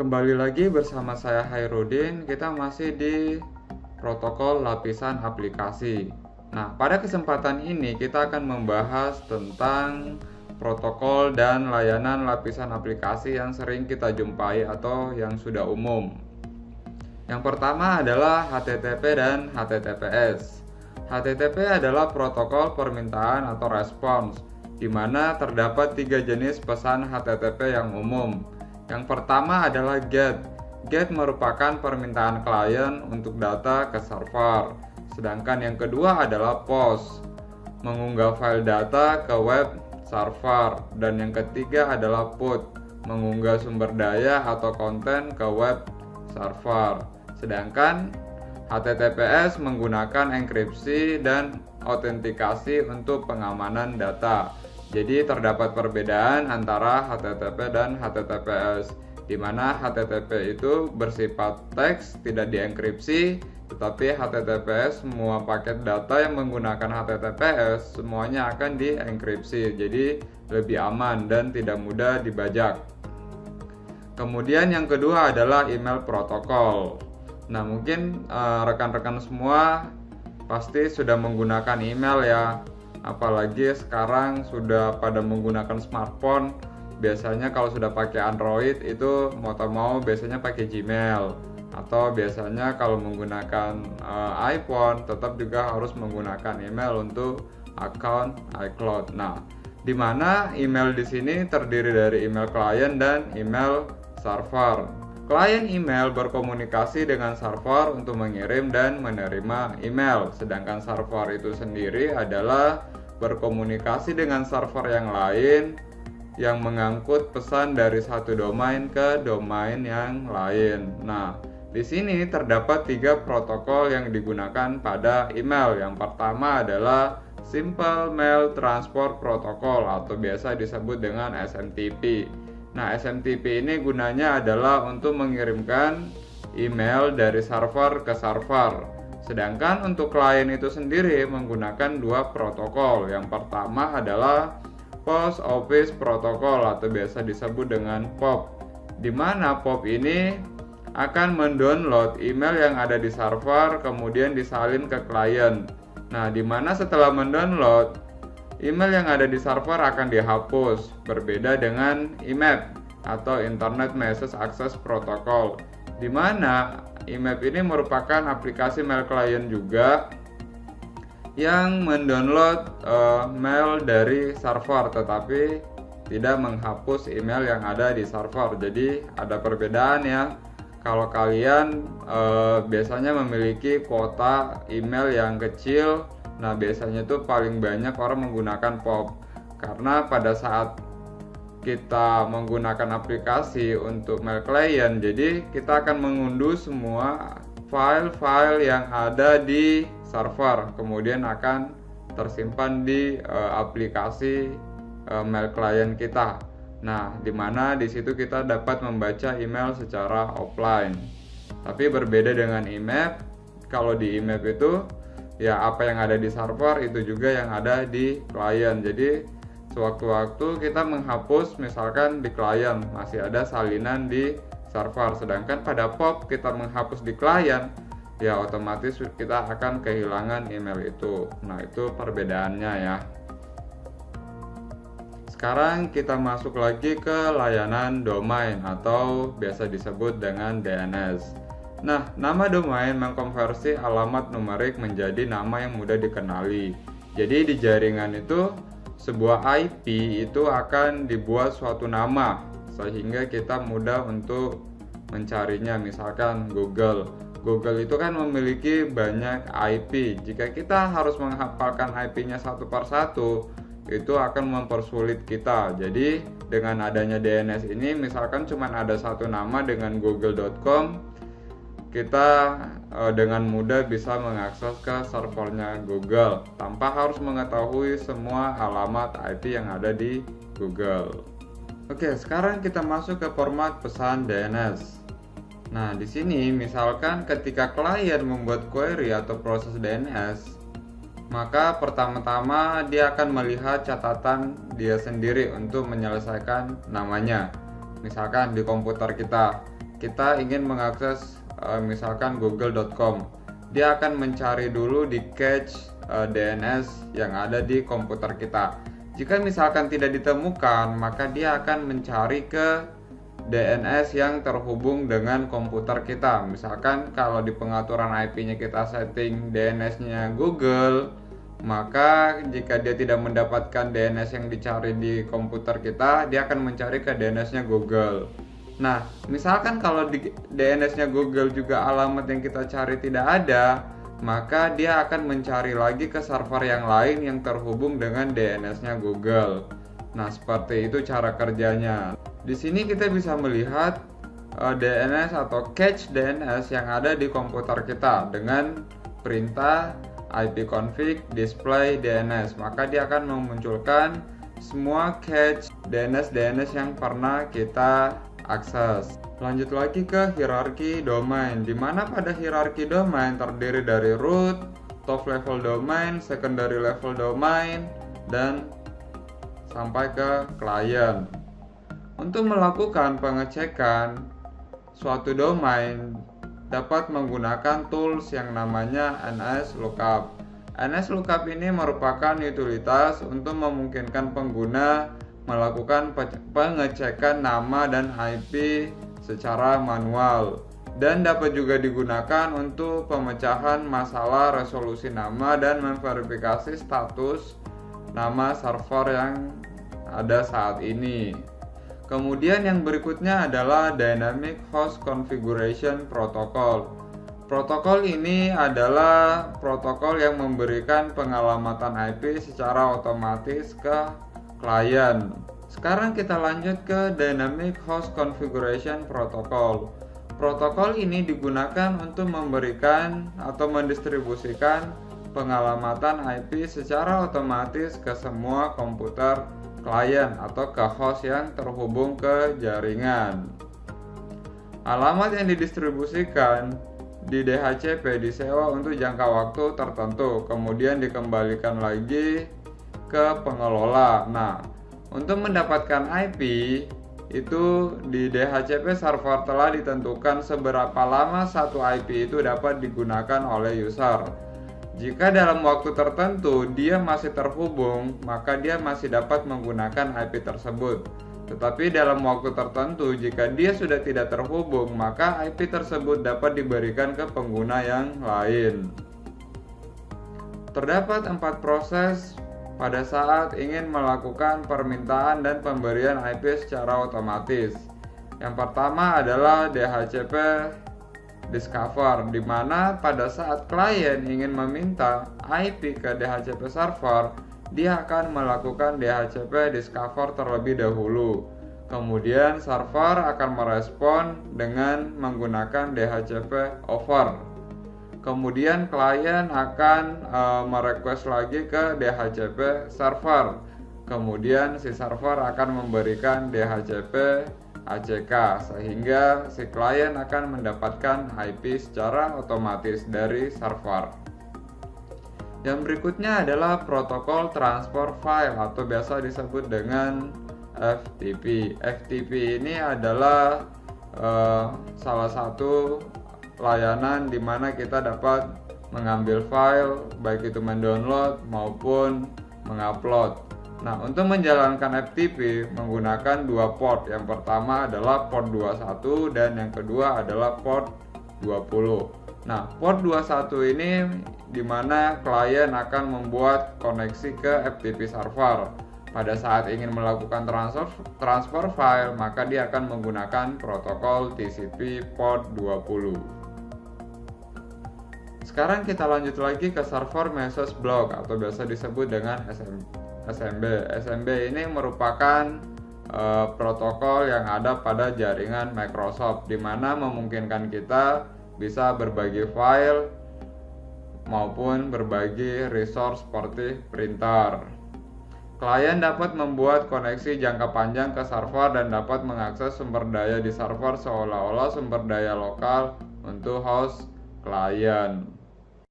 Kembali lagi bersama saya Hairudin, kita masih di protokol lapisan aplikasi. Nah, pada kesempatan ini kita akan membahas tentang protokol dan layanan lapisan aplikasi yang sering kita jumpai atau yang sudah umum. Yang pertama adalah HTTP dan HTTPS. HTTP adalah protokol permintaan atau respons, di mana terdapat 3 jenis pesan HTTP yang umum. Yang pertama adalah GET. GET merupakan permintaan klien untuk data ke server. Sedangkan yang kedua adalah POST, mengunggah file data ke web server. Dan yang ketiga adalah PUT, mengunggah sumber daya atau konten ke web server. Sedangkan HTTPS menggunakan enkripsi dan autentikasi untuk pengamanan data. Jadi terdapat perbedaan antara HTTP dan HTTPS, di mana HTTP itu bersifat teks, tidak dienkripsi, tetapi HTTPS semua paket data yang menggunakan HTTPS semuanya akan dienkripsi, jadi lebih aman dan tidak mudah dibajak. Kemudian yang kedua adalah email protokol. Nah, mungkin rekan-rekan semua pasti sudah menggunakan email ya. Apalagi sekarang sudah pada menggunakan smartphone. Biasanya kalau sudah pakai Android itu mau tak mau biasanya pakai Gmail, atau biasanya kalau menggunakan iPhone tetap juga harus menggunakan email untuk account iCloud. Nah, di mana email di sini terdiri dari email klien dan email server. Klien email berkomunikasi dengan server untuk mengirim dan menerima email, sedangkan server itu sendiri adalah berkomunikasi dengan server yang lain yang mengangkut pesan dari satu domain ke domain yang lain. Nah, di sini terdapat 3 protokol yang digunakan pada email. Yang pertama adalah Simple Mail Transport Protocol atau biasa disebut dengan SMTP. Nah, SMTP ini gunanya adalah untuk mengirimkan email dari server ke server. Sedangkan untuk klien itu sendiri menggunakan 2 protokol. Yang pertama adalah Post Office Protocol atau biasa disebut dengan POP, di mana POP ini akan mendownload email yang ada di server kemudian disalin ke klien. Nah, di mana setelah mendownload, email yang ada di server akan dihapus, berbeda dengan IMAP atau Internet Message Access Protocol, di mana IMAP ini merupakan aplikasi mail client juga yang mendownload mail dari server tetapi tidak menghapus email yang ada di server. Jadi ada perbedaan ya. Kalau kalian biasanya memiliki kuota email yang kecil, nah biasanya itu paling banyak orang menggunakan POP, karena pada saat kita menggunakan aplikasi untuk mail client, jadi kita akan mengunduh semua file-file yang ada di server, kemudian akan tersimpan di aplikasi mail client kita. Nah, dimana di situ kita dapat membaca email secara offline. Tapi berbeda dengan IMAP, kalau di IMAP itu ya apa yang ada di server itu juga yang ada di klien. Jadi sewaktu-waktu kita menghapus, misalkan di klien masih ada salinan di server, sedangkan pada POP kita menghapus di klien, ya otomatis kita akan kehilangan email itu. Nah, itu perbedaannya ya. Sekarang kita masuk lagi ke layanan domain atau biasa disebut dengan DNS. Nah, nama domain mengkonversi alamat numerik menjadi nama yang mudah dikenali. Jadi di jaringan itu sebuah IP itu akan dibuat suatu nama sehingga kita mudah untuk mencarinya. Misalkan Google itu kan memiliki banyak IP. Jika kita harus menghafalkan IP-nya satu persatu, itu akan mempersulit kita. Jadi dengan adanya DNS ini, misalkan cuma ada satu nama dengan google.com, kita dengan mudah bisa mengakses ke servernya Google tanpa harus mengetahui semua alamat IP yang ada di Google. Oke, sekarang kita masuk ke format pesan DNS. Nah, di sini misalkan ketika klien membuat query atau proses DNS, maka pertama-tama dia akan melihat catatan dia sendiri untuk menyelesaikan namanya. Misalkan di komputer kita, kita ingin mengakses misalkan google.com, dia akan mencari dulu di cache DNS yang ada di komputer kita. Jika misalkan tidak ditemukan, maka dia akan mencari ke DNS yang terhubung dengan komputer kita. Misalkan kalau di pengaturan IP-nya kita setting DNS-nya Google, maka jika dia tidak mendapatkan DNS yang dicari di komputer kita, dia akan mencari ke DNS-nya Google. Nah, misalkan kalau di DNS-nya Google juga alamat yang kita cari tidak ada, maka dia akan mencari lagi ke server yang lain yang terhubung dengan DNS-nya Google. Nah, seperti itu cara kerjanya. Di sini kita bisa melihat DNS atau cache DNS yang ada di komputer kita dengan perintah ipconfig display DNS. Maka dia akan memunculkan semua cache DNS yang pernah kita akses. Lanjut lagi ke hierarki domain, di mana pada hierarki domain terdiri dari root, top level domain, secondary level domain, dan sampai ke klien. Untuk melakukan pengecekan suatu domain dapat menggunakan tools yang namanya NSLookup. NSLookup ini merupakan utilitas untuk memungkinkan pengguna melakukan pengecekan nama dan IP secara manual, dan dapat juga digunakan untuk pemecahan masalah resolusi nama dan memverifikasi status nama server yang ada saat ini. Kemudian yang berikutnya adalah Dynamic Host Configuration Protocol. Protokol ini adalah protokol yang memberikan pengalamatan IP secara otomatis ke klien. Sekarang kita lanjut ke Dynamic Host Configuration Protocol. Protokol ini digunakan untuk memberikan atau mendistribusikan pengalamatan IP secara otomatis ke semua komputer klien atau ke host yang terhubung ke jaringan. Alamat yang didistribusikan di DHCP disewa untuk jangka waktu tertentu, kemudian dikembalikan lagi ke pengelola. Nah, untuk mendapatkan IP itu di DHCP server telah ditentukan seberapa lama satu IP itu dapat digunakan oleh user. Jika dalam waktu tertentu dia masih terhubung, maka dia masih dapat menggunakan IP tersebut. Tetapi dalam waktu tertentu, jika dia sudah tidak terhubung, maka IP tersebut dapat diberikan ke pengguna yang lain. Terdapat 4 proses pada saat ingin melakukan permintaan dan pemberian IP secara otomatis. Yang pertama adalah DHCP Discover, di mana pada saat klien ingin meminta IP ke DHCP server, dia akan melakukan DHCP Discover terlebih dahulu. Kemudian server akan merespon dengan menggunakan DHCP Over. Kemudian klien akan merequest lagi ke DHCP server. Kemudian si server akan memberikan DHCP ACK, sehingga si klien akan mendapatkan IP secara otomatis dari server. Yang berikutnya adalah protokol transfer file atau biasa disebut dengan FTP. FTP ini adalah salah satu layanan di mana kita dapat mengambil file, baik itu mendownload maupun mengupload. Nah, untuk menjalankan FTP menggunakan 2 port. Yang pertama adalah port 21 dan yang kedua adalah port 20. Nah, port 21 ini di mana klien akan membuat koneksi ke FTP server. Pada saat ingin melakukan transfer file, maka dia akan menggunakan protokol TCP port 20. Sekarang kita lanjut lagi ke server message block atau biasa disebut dengan SMB. SMB ini merupakan protokol yang ada pada jaringan Microsoft, di mana memungkinkan kita bisa berbagi file maupun berbagi resource seperti printer. Klien dapat membuat koneksi jangka panjang ke server dan dapat mengakses sumber daya di server seolah-olah sumber daya lokal untuk host klien.